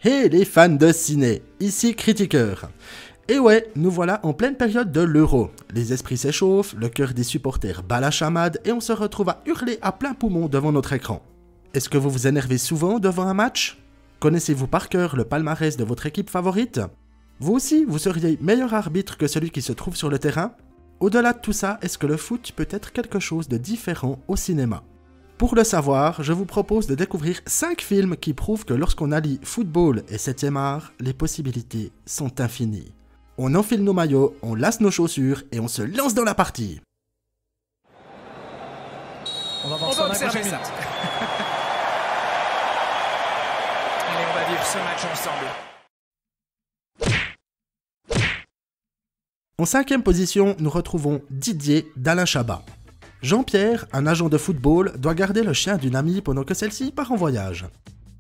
Hey les fans de ciné, ici Critiqueur. Et ouais, nous voilà en pleine période de l'Euro. Les esprits s'échauffent, le cœur des supporters bat la chamade et on se retrouve à hurler à plein poumon devant notre écran. Est-ce que vous vous énervez souvent devant un match? Connaissez-vous par cœur le palmarès de votre équipe favorite? Vous aussi, vous seriez meilleur arbitre que celui qui se trouve sur le terrain? Au-delà de tout ça, est-ce que le foot peut être quelque chose de différent au cinéma? Pour le savoir, je vous propose de découvrir 5 films qui prouvent que lorsqu'on allie football et 7e art, les possibilités sont infinies. On enfile nos maillots, on lasse nos chaussures et on se lance dans la partie. On va observer ça. Allez, on va vivre ce match ensemble. En 5e position, nous retrouvons Didier d'Alain Chabat. Jean-Pierre, un agent de football, doit garder le chien d'une amie pendant que celle-ci part en voyage.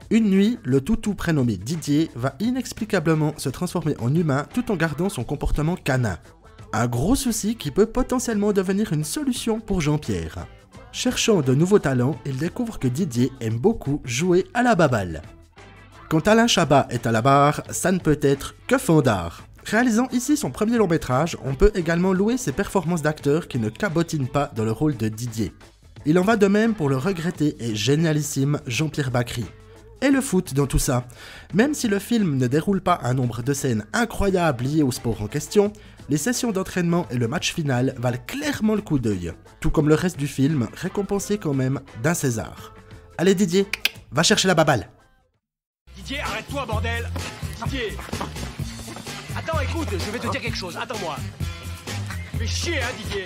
Une nuit, le toutou prénommé Didier va inexplicablement se transformer en humain tout en gardant son comportement canin. Un gros souci qui peut potentiellement devenir une solution pour Jean-Pierre. Cherchant de nouveaux talents, il découvre que Didier aime beaucoup jouer à la baballe. Quand Alain Chabat est à la barre, ça ne peut être que fandard. Réalisant ici son premier long métrage, on peut également louer ses performances d'acteur qui ne cabotinent pas dans le rôle de Didier. Il en va de même pour le regretté et génialissime Jean-Pierre Bacry. Et le foot dans tout ça. Même si le film ne déroule pas un nombre de scènes incroyables liées au sport en question, les sessions d'entraînement et le match final valent clairement le coup d'œil. Tout comme le reste du film, récompensé quand même d'un César. Allez Didier, va chercher la baballe. Didier, arrête-toi, bordel! Didier! Attends, écoute, je vais te dire quelque chose, attends-moi. Fais chier, hein, Didier!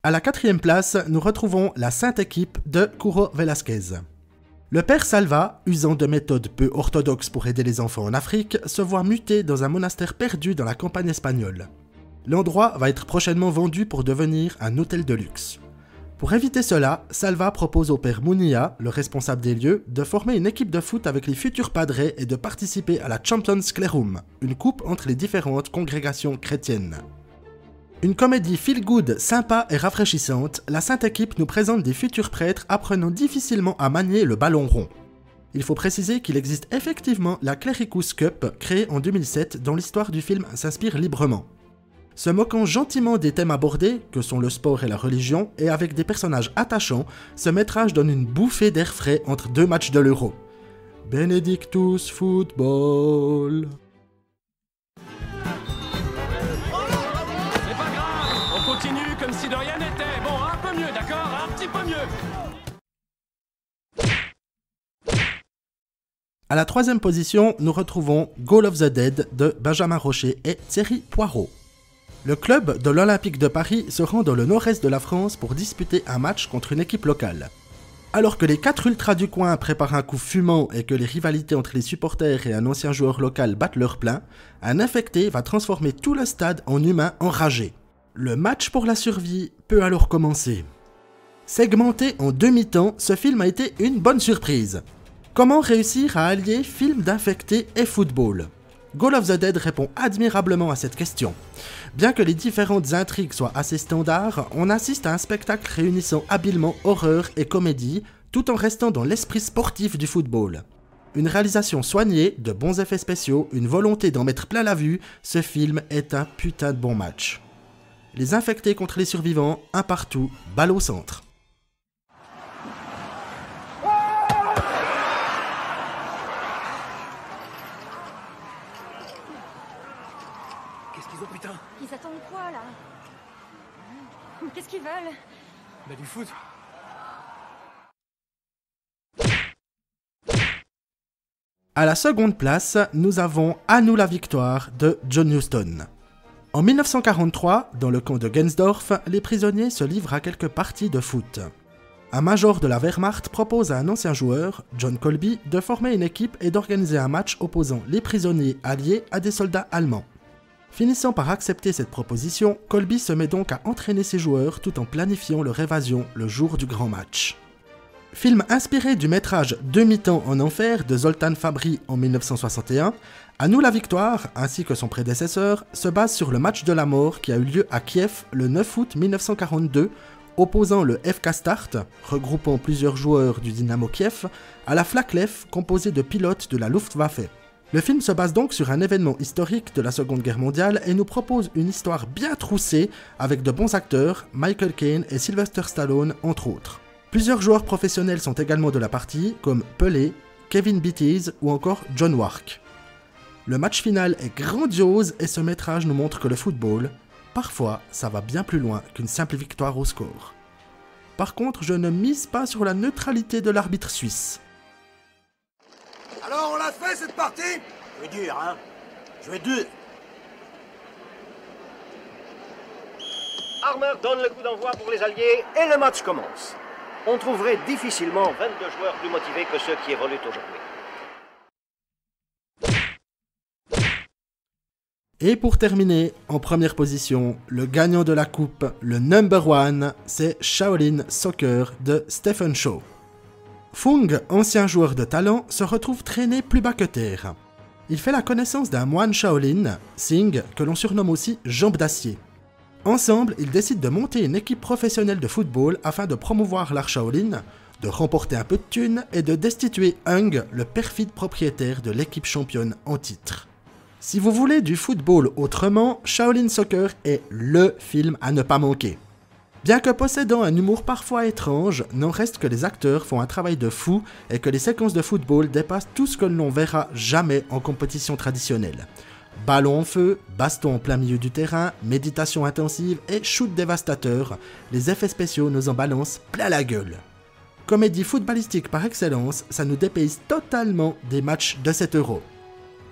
À la 4e place, nous retrouvons la sainte équipe de Curro Velasquez. Le père Salva, usant de méthodes peu orthodoxes pour aider les enfants en Afrique, se voit muté dans un monastère perdu dans la campagne espagnole. L'endroit va être prochainement vendu pour devenir un hôtel de luxe. Pour éviter cela, Salva propose au père Munilla, le responsable des lieux, de former une équipe de foot avec les futurs padres et de participer à la Champions Clerum, une coupe entre les différentes congrégations chrétiennes. Une comédie feel-good, sympa et rafraîchissante, la sainte équipe nous présente des futurs prêtres apprenant difficilement à manier le ballon rond. Il faut préciser qu'il existe effectivement la Clericus Cup, créée en 2007, dont l'histoire du film s'inspire librement. Se moquant gentiment des thèmes abordés, que sont le sport et la religion, et avec des personnages attachants, ce métrage donne une bouffée d'air frais entre 2 matchs de l'Euro. Benedictus Football. C'est pas grave, on continue comme si de rien n'était. Bon, un peu mieux, d'accord? Un petit peu mieux. À la 3e position, nous retrouvons Goal of the Dead de Benjamin Rocher et Thierry Poirot. Le club de l'Olympique de Paris se rend dans le nord-est de la France pour disputer un match contre une équipe locale. Alors que les 4 ultras du coin préparent un coup fumant et que les rivalités entre les supporters et un ancien joueur local battent leur plein, un infecté va transformer tout le stade en humain enragé. Le match pour la survie peut alors commencer. Segmenté en demi-temps, ce film a été une bonne surprise. Comment réussir à allier film d'infectés et football? Goal of the Dead répond admirablement à cette question. Bien que les différentes intrigues soient assez standards, on assiste à un spectacle réunissant habilement horreur et comédie, tout en restant dans l'esprit sportif du football. Une réalisation soignée, de bons effets spéciaux, une volonté d'en mettre plein la vue, ce film est un putain de bon match. Les infectés contre les survivants, un partout, balle au centre. Qu'est-ce qu'ils ont, putain? Ils attendent quoi, là? Qu'est-ce qu'ils veulent? Bah, du foot. À la 2e place, nous avons À nous la victoire de John Huston. En 1943, dans le camp de Gensdorf, les prisonniers se livrent à quelques parties de foot. Un major de la Wehrmacht propose à un ancien joueur, John Colby, de former une équipe et d'organiser un match opposant les prisonniers alliés à des soldats allemands. Finissant par accepter cette proposition, Colby se met donc à entraîner ses joueurs tout en planifiant leur évasion le jour du grand match. Film inspiré du métrage Demi-temps en enfer de Zoltán Fabry en 1961, À nous la victoire, ainsi que son prédécesseur, se base sur le match de la mort qui a eu lieu à Kiev le 9 août 1942, opposant le FK Start, regroupant plusieurs joueurs du Dynamo Kiev, à la Flaklev, composée de pilotes de la Luftwaffe. Le film se base donc sur un événement historique de la Seconde Guerre mondiale et nous propose une histoire bien troussée avec de bons acteurs, Michael Caine et Sylvester Stallone entre autres. Plusieurs joueurs professionnels sont également de la partie, comme Pelé, Kevin Beatties ou encore John Wark. Le match final est grandiose et ce métrage nous montre que le football, parfois, ça va bien plus loin qu'une simple victoire au score. Par contre, je ne mise pas sur la neutralité de l'arbitre suisse. Alors on l'a fait cette partie? Je vais dur, hein? Je vais dur. Armour donne le coup d'envoi pour les Alliés et le match commence. On trouverait difficilement 22 joueurs plus motivés que ceux qui évoluent aujourd'hui. Et pour terminer, en première position, le gagnant de la coupe, le number one, c'est Shaolin Soccer de Stephen Chow. Fung, ancien joueur de talent, se retrouve traîné plus bas que terre. Il fait la connaissance d'un moine Shaolin, Singh, que l'on surnomme aussi Jambe d'Acier. Ensemble, ils décident de monter une équipe professionnelle de football afin de promouvoir l'art Shaolin, de remporter un peu de thunes et de destituer Hung, le perfide propriétaire de l'équipe championne en titre. Si vous voulez du football autrement, Shaolin Soccer est LE film à ne pas manquer. Bien que possédant un humour parfois étrange, n'en reste que les acteurs font un travail de fou et que les séquences de football dépassent tout ce que l'on verra jamais en compétition traditionnelle. Ballon en feu, baston en plein milieu du terrain, méditation intensive et shoot dévastateur, les effets spéciaux nous en balancent plein la gueule. Comédie footballistique par excellence, ça nous dépayse totalement des matchs de 7 €.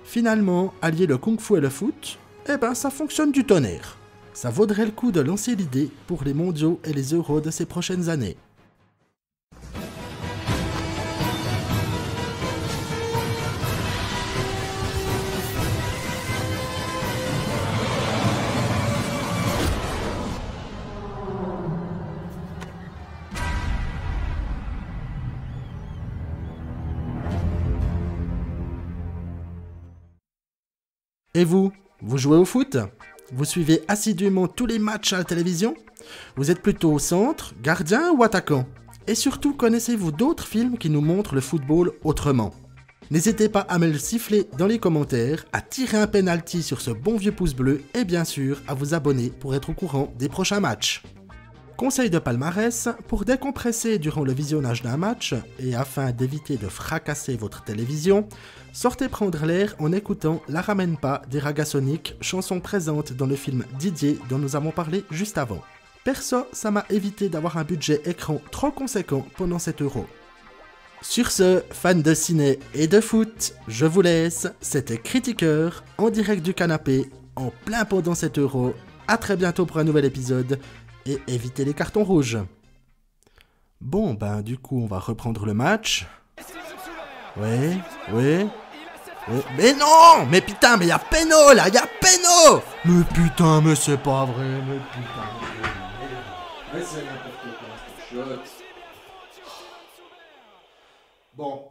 Finalement, allier le kung-fu et le foot, eh ben ça fonctionne du tonnerre. Ça vaudrait le coup de lancer l'idée pour les mondiaux et les euros de ces prochaines années. Et vous jouez au foot? Vous suivez assidûment tous les matchs à la télévision? Vous êtes plutôt au centre, gardien ou attaquant? Et surtout, connaissez-vous d'autres films qui nous montrent le football autrement? N'hésitez pas à me le siffler dans les commentaires, à tirer un penalty sur ce bon vieux pouce bleu et bien sûr à vous abonner pour être au courant des prochains matchs. Conseil de palmarès, pour décompresser durant le visionnage d'un match et afin d'éviter de fracasser votre télévision, sortez prendre l'air en écoutant La Ramène pas des Ragasonic, chanson présente dans le film Didier dont nous avons parlé juste avant. Perso, ça m'a évité d'avoir un budget écran trop conséquent pendant 7 €. Sur ce, fans de ciné et de foot, je vous laisse, c'était Critiqueur, en direct du canapé, en plein pendant 7 €. À très bientôt pour un nouvel épisode. Et évitez les cartons rouges. Bon, ben du coup, on va reprendre le match. Oui. Mais non! Mais putain, mais y'a péno là! Y'a péno! Mais putain, mais c'est pas vrai, mais putain. Mais c'est n'importe quoi, c'est chouette. Bon.